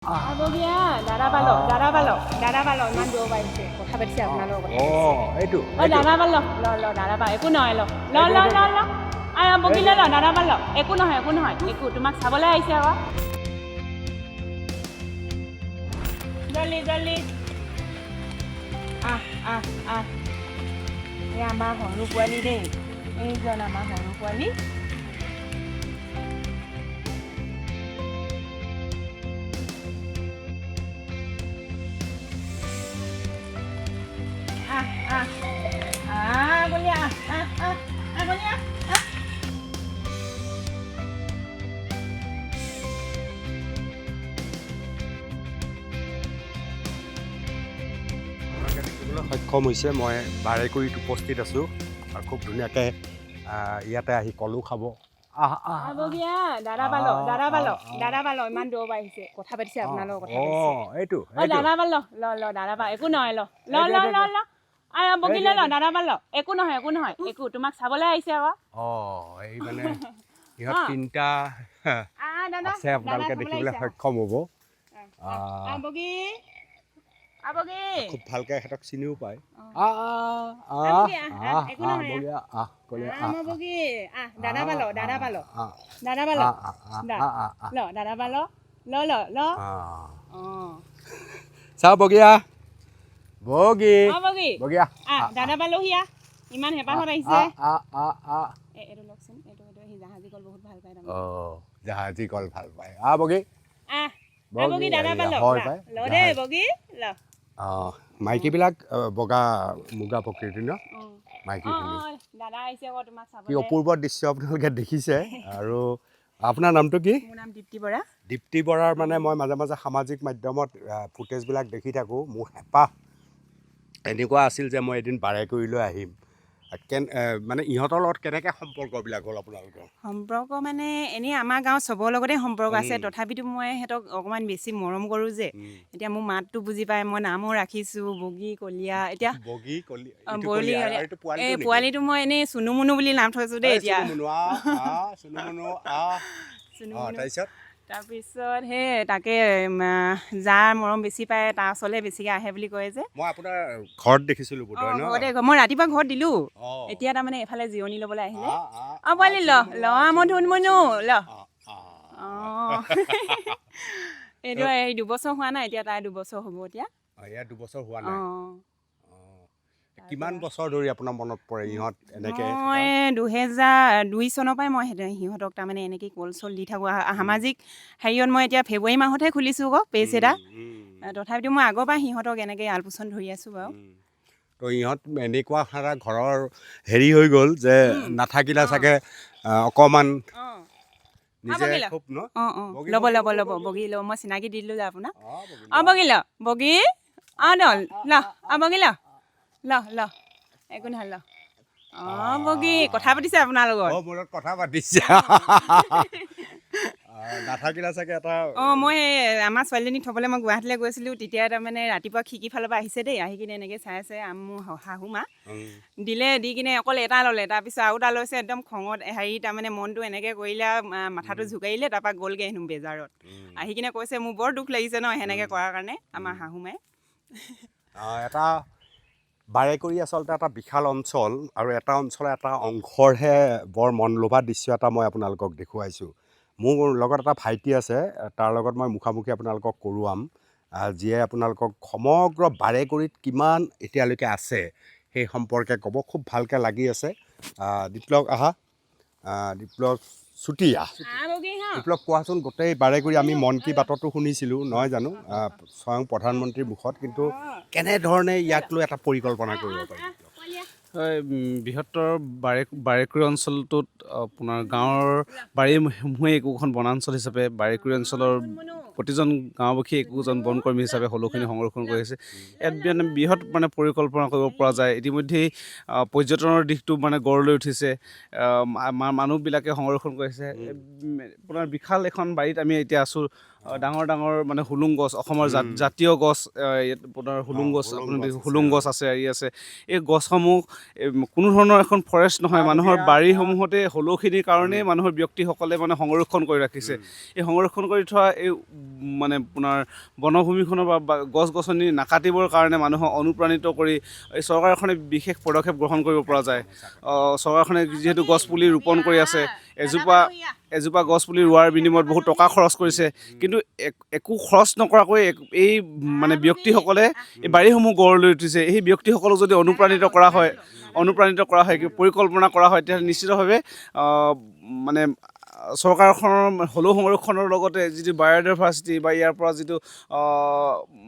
আবগীয়া দাদা পালো ইমান দূৰ পাৰিছে কথা পাতিছে আপোনাৰ লগত এইটো দাদা পালো দাদা পা একো নহয় বগী দাদা পালো একো নহয় একো তোমাক চাবলৈ আহিছে আকৌ জল্দি আহ এই আমাৰ সৰু পোৱালি দেই এইজন আমাৰ সৰু পোৱালি সক্ষম হৈছে মই বাৰেকুৰিত উপস্থিত আছোঁ আৰু খুব ধুনীয়াকৈ ইয়াতে আহি কলো খাব আবগীয়া দাদা পালো ইমান দূৰ পাৰিছে কথা পাতিছে আপোনাৰ লগত কথা এইটো দাদা পালো দাদা পা একো নহয় বগী দাদা পালো একো নহয় একো তোমাক চাবলৈ আহিছে আকৌ এই মানে ইহঁত তিনিটা আছে আপোনালোকে দেখিবলৈ সক্ষম হ'ব খুব ভালকৈ সিহঁতক চিনিও পায় চাও বগীয়া বগীয়া দাদা পালোহিয়া ইমান হেঁপাহত আহিছে এইটো লওকচোন এইটো জাহাজী কল বহুত ভাল পায় জাহাজী কল ভাল পায় বগী বগী দাদা পালো ল দে বগী ল মাইকীবিলাক বগা মুগা প্ৰকৃতি ন মাইকীখিনি দাদা আহিছে আকৌ তোমাক চাবলৈ কি অপূৰ্ব দৃশ্য আপোনালোকে দেখিছে আৰু আপোনাৰ নামটো কি মোৰ নাম দীপ্তি বৰাৰ মানে মই মাজে মাজে সামাজিক মাধ্যমত ফুটেজবিলাক দেখি থাকোঁ মোৰ হেঁপাহ এনেকুৱা আছিল যে মই এদিন বাৰেকুৰিলৈ আহিম মানে ইহঁতৰ লগত কেনেকৈ সম্পৰ্কবিলাক হ'ল আপোনালোকৰ সম্পৰ্ক মানে এনেই আমাৰ গাঁৱত চবৰ লগতে সম্পৰ্ক আছে তথাপিতো মই সিহঁতক অকণমান বেছি মৰম কৰোঁ যে এতিয়া মোৰ মাতটো বুজি পায় মই নামো ৰাখিছোঁ বগী কলীয়া এতিয়া এই পোৱালিটো মই এনেই চুনু মুনু বুলি নাম থৈছোঁ দেই এতিয়া তাৰপিছত সেই তাকে যাৰ মৰম বেছি পায় তাৰ ওচৰলৈ বেছিকৈ আহে বুলি কয় যে মই আপোনাৰ ঘৰত দেখিছিলোঁ মই ৰাতিপুৱা ঘৰত দিলোঁ এতিয়া তাৰমানে এইফালে জিৰণি ল'বলৈ আহিলে পোৱালি ল মই ধুনমুনু ল এইটো এই 2 বছৰ হোৱা নাই এতিয়া তাই 2 বছৰ হ'ব এতিয়া 2 বছৰ হোৱা নাই কিমান বছৰ ধৰি আপোনাৰ মনত পৰে ইহঁত এনেকৈ মই 2002 চনৰ পৰাই মই সিহঁতক তাৰমানে এনেকৈ কল চল দি থাকোঁ সামাজিক হেৰিয়ত মই এতিয়া ফেব্ৰুৱাৰী মাহতহে খুলিছোঁ আকৌ পেজ এটা তথাপিতো মই আগৰ পৰা সিহঁতক এনেকৈ আলপৈচান ধৰি আছোঁ বাৰু তো ইহঁত এনেকুৱা সাৰা ঘৰৰ হেৰি হৈ গ'ল যে নাথাকিলে চাগে অকণমান নিজে খুব ন ল'ব বগী ল মই চিনাকি দি দিলোঁ যে আপোনাক বগী ল বগী বগী ল একো নহয় ল বগী কথা পাতিছে আপোনাৰ লগত মোৰ লগত কথা পাতিছে নাথাকিলে চাগে এটা মই আমাৰ ছোৱালীজনীক থ'বলৈ মই গুৱাহাটীলৈ গৈছিলোঁ তেতিয়া তাৰমানে ৰাতিপুৱা খিৰিকি ফালৰ পৰা আহিছে দেই আহি কিনে এনেকৈ চাই আছে মোৰ শাহু মা দিলে দি কিনে অকল এটা ল'লে তাৰপিছত আৰু এটা লৈছে একদম খঙত হেৰি তাৰমানে মনটো এনেকৈ কৰিলে মাথাটো জোকাৰিলে তাৰপৰা গ'লগৈ হেনো বেজাৰত আহি কিনে কৈছে মোৰ বৰ দুখ লাগিছে ন সেনেকৈ কৰাৰ কাৰণে আমাৰ শাহু মায়ে এটা বাৰেকুৰি আচলতে এটা বিশাল অঞ্চল আৰু এটা অঞ্চলৰ এটা অংশৰহে বৰ মন লোভা দৃশ্য এটা মই আপোনালোকক দেখুৱাইছোঁ মোৰ লগত এটা ভাইটি আছে তাৰ লগত মই মুখামুখি আপোনালোকক কৰোৱাম যিয়ে আপোনালোকক সমগ্ৰ বাৰেকুৰিত কিমান এতিয়ালৈকে আছে সেই সম্পৰ্কে ক'ব খুব ভালকৈ লাগি আছে বিপ্লৱ চুতীয়া বিপ্লৱ কোৱাচোন গোটেই বাৰেকুৰি আমি মন কি বাততো শুনিছিলোঁ নহয় জানো স্বয়ং প্ৰধানমন্ত্ৰীৰ মুখত কিন্তু কেনেধৰণে ইয়াক লৈ এটা পৰিকল্পনা কৰিব পাৰি হয় বৃহত্তৰ বাৰেকুৰি অঞ্চলটোত আপোনাৰ গাঁৱৰ বাৰীমূৰে একোখন বনাঞ্চল হিচাপে বাৰেকুৰি অঞ্চলৰ প্ৰতিজন গাঁওবাসী একোজন বনকৰ্মী হিচাপে হলুখিনি সংৰক্ষণ কৰি আছে ইয়াত মানে বৃহৎ মানে পৰিকল্পনা কৰিব পৰা যায় ইতিমধ্যেই পৰ্যটনৰ দিশটো মানে গঢ় লৈ উঠিছে মানুহবিলাকে সংৰক্ষণ কৰিছে আপোনাৰ বিশাল এখন বাৰীত আমি এতিয়া আছোঁ ডাঙৰ ডাঙৰ মানে হুলুং গছ, অসমৰ জাতীয় গছ, ইয়াত আপোনাৰ হুলুং গছ, আপুনি হুলুং গছ আছে, হেৰি আছে। এই গছসমূহ কোনো ধৰণৰ এখন ফৰেষ্ট নহয়, মানুহৰ বাৰীসমূহতে হ'লেওখিনিৰ কাৰণেই মানুহৰ ব্যক্তিসকলে মানে সংৰক্ষণ কৰি ৰাখিছে। এই সংৰক্ষণ কৰি থোৱা এই মানে আপোনাৰ বনভূমিখনৰ বা গছ গছনি নাকাটিবৰ কাৰণে মানুহক অনুপ্ৰাণিত কৰি এই চৰকাৰখনে বিশেষ পদক্ষেপ গ্ৰহণ কৰিব পৰা যায়। চৰকাৰখনে যিহেতু গছপুলি ৰোপণ কৰি আছে, এজোপা গছপুলি ৰোৱাৰ বিনিময়ত বহুত টকা খৰচ কৰিছে, কিন্তু একো খৰচ নকৰাকৈ এই মানে ব্যক্তিসকলে এই বাৰীসমূহ গঢ় লৈ উঠিছে। এই ব্যক্তিসকলক যদি অনুপ্ৰাণিত কৰা হয়, পৰিকল্পনা কৰা হয়, তেতিয়াহ'লে নিশ্চিতভাৱে মানে চৰকাৰখনৰ হ'লেও সংৰক্ষণৰ লগতে যিটো বায়'ডাইভাৰ্চিটি বা ইয়াৰ পৰা যিটো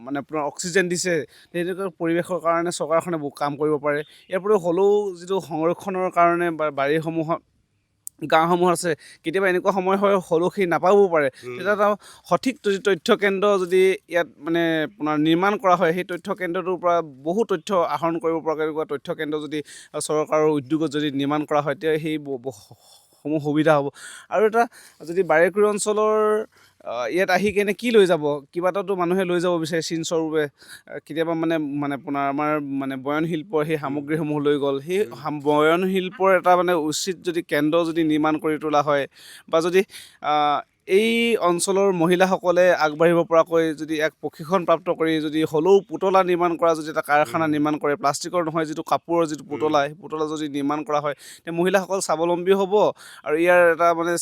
মানে আপোনাৰ অক্সিজেন দিছে, তেনেকুৱা পৰিৱেশৰ কাৰণে চৰকাৰখনে বহুত কাম কৰিব পাৰে। ইয়াৰ উপৰিও হ'লেও যিটো সংৰক্ষণৰ কাৰণে বা বাৰীসমূহত গাঁওসমূহ আছে, কেতিয়াবা এনেকুৱা সময় হয় হ'লেওখিনি নাপাবও পাৰে, তেতিয়া এটা সঠিক তথ্য কেন্দ্ৰ যদি ইয়াত মানে আপোনাৰ নিৰ্মাণ কৰা হয়, সেই তথ্য কেন্দ্ৰটোৰ পৰা বহু তথ্য আহৰণ কৰিব পৰাকৈ এনেকুৱা তথ্য কেন্দ্ৰ যদি চৰকাৰৰ উদ্যোগত যদি নিৰ্মাণ কৰা হয়, তেতিয়া সেই সমূহ সুবিধা হ'ব। আৰু এটা যদি বাৰেকুৰি অঞ্চলৰ ইয়াত আহি কেনে কি লৈ যাব, কিবা এটাতো মানুহে লৈ যাব বিচাৰে চিনস্বৰূপে। কেতিয়াবা মানে আপোনাৰ আমাৰ মানে বয়নশিল্পৰ সেই সামগ্ৰীসমূহ লৈ গ'ল। সেই বয়নশিল্পৰ এটা মানে উচিত যদি কেন্দ্ৰ যদি নিৰ্মাণ কৰি তোলা হয়, বা যদি এই অঞ্চলৰ মহিলাসকলে আগবাঢ়িব পৰাকৈ যদি এক প্ৰশিক্ষণপ্ৰাপ্ত কৰি যদি হ'লেও পুতলা নিৰ্মাণ কৰা যদি এটা কাৰখানা নিৰ্মাণ কৰে, প্লাষ্টিকৰ নহয়, যিটো কাপোৰৰ যিটো পুতলা, সেই পুতলা যদি নিৰ্মাণ কৰা হয়, তেতিয়া মহিলাসকল স্বাৱলম্বী হ'ব। আৰু ইয়াৰ এটা মানে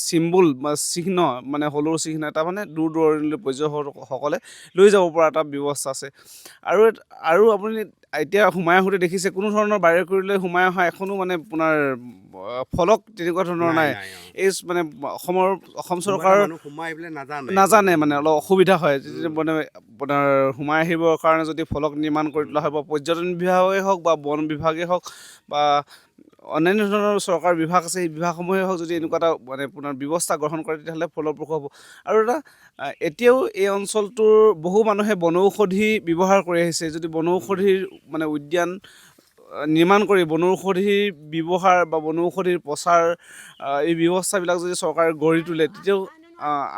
চিম্বল বা চিহ্ন, মানে হ'লেও চিহ্ন এটা মানে দূৰ দূৰণিলৈ পৰ্যটকসকলে লৈ যাব পৰা এটা ব্যৱস্থা আছে। আৰু আপুনি এতিয়া সোমাই আহোঁতে দেখিছে কোনো ধৰণৰ বাৰেকুৰিলৈ সোমাই অহা এখনো মানে আপোনাৰ ফলক তেনেকুৱা ধৰণৰ নাই। এই মানে অসম চৰকাৰৰ নাজানে মানে অলপ অসুবিধা হয়। মানে আপোনাৰ সোমাই আহিবৰ কাৰণে যদি ফলক নিৰ্মাণ কৰি তোলা হয়, বা পৰ্যটন বিভাগেই হওক বা বন বিভাগেই হওক বা অন্যান্য ধৰণৰ চৰকাৰ বিভাগ আছে, সেই বিভাগসমূহেই হওক যদি এনেকুৱা এটা মানে আপোনাৰ ব্যৱস্থা গ্ৰহণ কৰে, তেতিয়াহ'লে ফলপ্ৰসূ হ'ব। আৰু এতিয়াও এই অঞ্চলটোৰ বহু মানুহে বনৌষধি ব্যৱহাৰ কৰি আহিছে। যদি বনৌষধিৰ মানে উদ্যান নিৰ্মাণ কৰি বনৌষধিৰ ব্যৱহাৰ বা বনৌষধিৰ প্ৰচাৰ, এই ব্যৱস্থাবিলাক যদি চৰকাৰে গঢ়ি তোলে, তেতিয়াও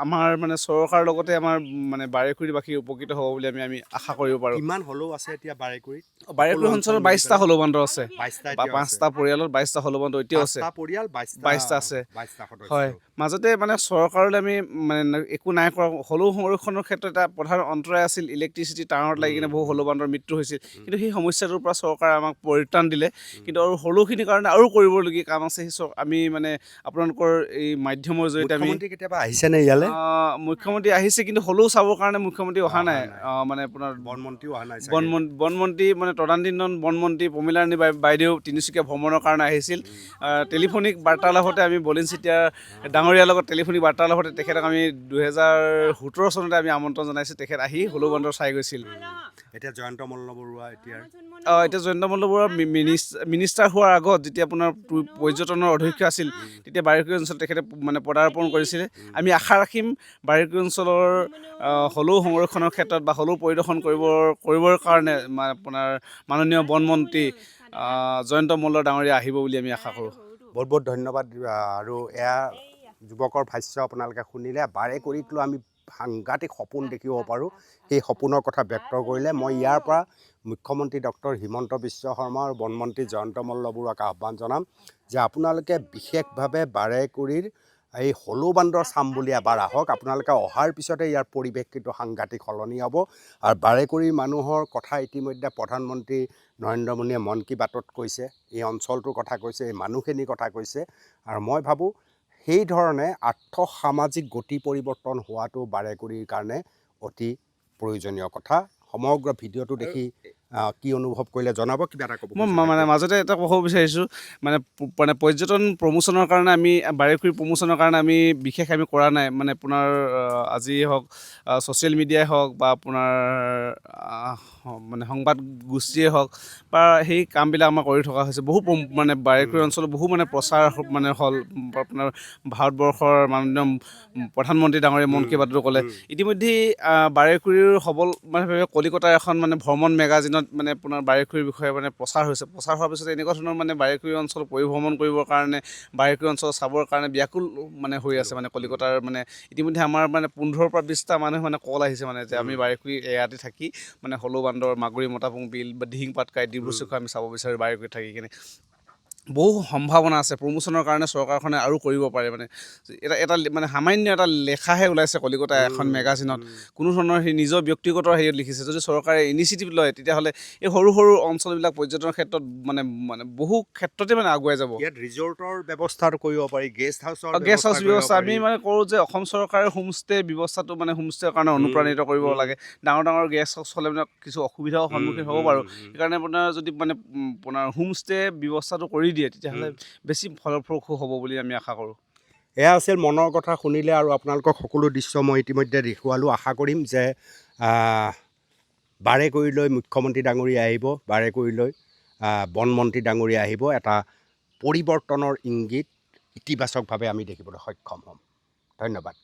আমাৰ মানে চৰকাৰৰ লগতে আমাৰ মানে বাৰেকুৰিবাসী উপকৃত হ'ব বুলি আমি আশা কৰিব পাৰোঁ। কিমান হ'লেও আছে এতিয়া বাৰেকুৰি অঞ্চলত 22টা হলৌ বান্দৰ আছে, বা 5টা পৰিয়ালত 22টা হলৌ বান্দৰ এতিয়াও আছে। 22টা আছে, হয়। মাজতে মানে চৰকাৰলৈ আমি মানে একো নাই কৰা, হলৌ সংৰক্ষণৰ ক্ষেত্ৰত এটা প্ৰধান অন্তৰায় আছিল, ইলেক্ট্ৰিচিটি তাঁৰত লাগি কিনে বহু হলৌ বান্দৰ মৃত্যু হৈছিল। কিন্তু সেই সমস্যাটোৰ পৰা চৰকাৰে আমাক পৰিত্ৰাণ দিলে। কিন্তু আৰু হলৌখিনিৰ কাৰণে আৰু কৰিবলগীয়া কাম আছে। আমি মানে আপোনালোকৰ এই মাধ্যমৰ জৰিয়তে আমি কেতিয়াবা আহিছেনে ইয়ালৈ? মুখ্যমন্ত্ৰী আহিছে, কিন্তু হলৌ চাবৰ কাৰণে মুখ্যমন্ত্ৰী অহা নাই। মানে আপোনাৰ বনমন্ত্ৰীও অহা নাই, বনমন্ত্ৰী মানে তদানীন্তন বনমন্ত্ৰী প্ৰমীলাৰাণী বাইদেউ তিনিচুকীয়া ভ্ৰমণৰ কাৰণে আহিছিল। টেলিফোনিক বাৰ্তালাপতে আমি বলিন চেতিয়া ডাঙৰীয়াৰ লগত টেলিফোনিক বাৰ্তালাপতে তেখেতক আমি 2017 চনতে আমি আমন্ত্ৰণ জনাইছোঁ। তেখেত আহি হলৌ বান্দৰ চাই গৈছিল। এতিয়া জয়ন্ত মল্ল বৰুৱা এতিয়া জয়ন্ত মল্ল বৰুৱা মিনিষ্টাৰ হোৱাৰ আগত যেতিয়া আপোনাৰ পৰ্যটনৰ অধ্যক্ষ আছিল, তেতিয়া বাৰেকুৰি অঞ্চল তেখেতে মানে পদাৰ্পণ কৰিছিলে। আমি আশা ৰাখিম বাৰেকুৰি অঞ্চলৰ হলৌ সংৰক্ষণৰ ক্ষেত্ৰত বা হলৌ পৰিদৰ্শন কৰিবৰ কাৰণে আপোনাৰ মাননীয় বনমন্ত্ৰী জয়ন্ত মল্ল ডাঙৰীয়া আহিব বুলি আমি আশা কৰোঁ। বহুত বহুত ধন্যবাদ। আৰু এয়া যুৱকৰ ভাষ্য আপোনালোকে শুনিলে। বাৰেকুৰিক লৈ আমি সাংঘাতিক সপোন দেখিব পাৰোঁ। সেই সপোনৰ কথা ব্যক্ত কৰিলে মই ইয়াৰ পৰা মুখ্যমন্ত্ৰী ডক্টৰ হিমন্ত বিশ্ব শৰ্মা আৰু বনমন্ত্ৰী জয়ন্ত মল্ল বৰুৱাক আহ্বান জনাম যে আপোনালোকে বিশেষভাৱে বাৰেকুৰিৰ এই হলৌ বান্দৰ চাম বুলি এবাৰ আহক। আপোনালোকে অহাৰ পিছতে ইয়াৰ পৰিৱেশ কিন্তু সাংঘাতিক সলনি হ'ব। আৰু বাৰেকুৰিৰ মানুহৰ কথা ইতিমধ্যে প্ৰধানমন্ত্ৰী নৰেন্দ্ৰ মোদীয়ে মন কী বাতত কৈছে, এই অঞ্চলটোৰ কথা কৈছে, এই মানুহখিনিৰ কথা কৈছে। আৰু মই ভাবোঁ সেই ধৰণে আৰ্থ-সামাজিক গতি পৰিৱৰ্তন হোৱাটো বাৰেকুৰিৰ কাৰণে অতি প্ৰয়োজনীয় কথা। সমগ্ৰ ভিডিঅ'টো দেখি কি অনুভৱ কৰিলে জনাব, কিবা এটা ক'ব। মই মানে মাজতে এটা ক'ব বিচাৰিছোঁ, মানে পৰ্যটন প্ৰমোচনৰ কাৰণে আমি বাৰেকুৰি প্ৰমোচনৰ কাৰণে আমি বিশেষ কৰা নাই। মানে আপোনাৰ আজি হওক ছ'চিয়েল মিডিয়াই হওক বা আপোনাৰ মানে সংবাদ গোষ্ঠীয়ে হওক বা সেই কামবিলাক আমাৰ কৰি থকা হৈছে। বহু মানে বাৰেকুৰি অঞ্চলত বহু মানে প্ৰচাৰ মানে হ'ল। আপোনাৰ ভাৰতবৰ্ষৰ মাননীয় প্ৰধানমন্ত্ৰী ডাঙৰীয়া মন কী বাতটো ক'লে। ইতিমধ্যেই বাৰেকুৰিৰ সবল মানে কলিকতাৰ এখন মানে ভ্ৰমণ মেগাজিনত দিনত মানে আপোনাৰ বাৰেকুৰিৰ বিষয়ে মানে প্ৰচাৰ হৈছে। প্ৰচাৰ হোৱাৰ পিছত এনেকুৱা ধৰণৰ মানে বাৰেকুৰি অঞ্চল পৰিভ্ৰমণ কৰিবৰ কাৰণে, বাৰেকুৰি অঞ্চল চাবৰ কাৰণে ব্যাকুল মানে হৈ আছে মানে কলিকতাৰ মানে ইতিমধ্যে আমাৰ মানে 15ৰ পৰা 20টা মানুহ মানে কল আহিছে মানে যে আমি বাৰেকুৰি ইয়াতে থাকি মানে হলৌ বান্দৰ, মাগুৰী মতাপুং বিল বা দিহিং পাটকাই, ডিব্ৰুচৈখোৱা আমি চাব বিচাৰোঁ বাৰেকুৰিত থাকি কিনে। বহু সম্ভাৱনা আছে প্ৰমোশ্যনৰ কাৰণে চৰকাৰখনে আৰু কৰিব পাৰে মানে এটা মানে সামান্য এটা লেখাহে ওলাইছে কলিকতা এখন মেগাজিনত, কোনো ধৰণৰ সেই নিজৰ ব্যক্তিগত হেৰিত লিখিছে। যদি চৰকাৰে ইনিচিয়েটিভ লয় তেতিয়াহ'লে এই সৰু সৰু অঞ্চলবিলাক পৰ্যটনৰ ক্ষেত্ৰত মানে বহু ক্ষেত্ৰতে মানে আগুৱাই যাব। ইয়াত ৰিজৰ্টৰ ব্যৱস্থাটো কৰিব পাৰি, গেষ্ট হাউচৰ গেষ্ট হাউচ ব্যৱস্থা আমি মানে কৰোঁ যে অসম চৰকাৰে হোমষ্টে ব্যৱস্থাটো মানে হোমষ্টেৰ কাৰণে অনুপ্ৰাণিত কৰিব লাগে। ডাঙৰ ডাঙৰ গেষ্ট হাউচ হ'লে মানে কিছু অসুবিধাও সন্মুখীন হ'ব পাৰোঁ। সেইকাৰণে আপোনাৰ যদি মানে আপোনাৰ হোমষ্টে ব্যৱস্থাটো কৰি দিয়ে তেতিয়াহ'লে বেছি ফলপ্ৰসূ হ'ব বুলি আমি আশা কৰোঁ। এয়া আছিল মনৰ কথা শুনিলে, আৰু আপোনালোকক সকলো দৃশ্য মই ইতিমধ্যে দেখুৱালোঁ। আশা কৰিম যে বাৰেকুৰিলৈ মুখ্যমন্ত্ৰী ডাঙৰীয়া আহিব, বাৰেকুৰিলৈ বনমন্ত্ৰী ডাঙৰীয়া আহিব, এটা পৰিৱৰ্তনৰ ইংগিত ইতিবাচকভাৱে আমি দেখিবলৈ সক্ষম হ'ম। ধন্যবাদ।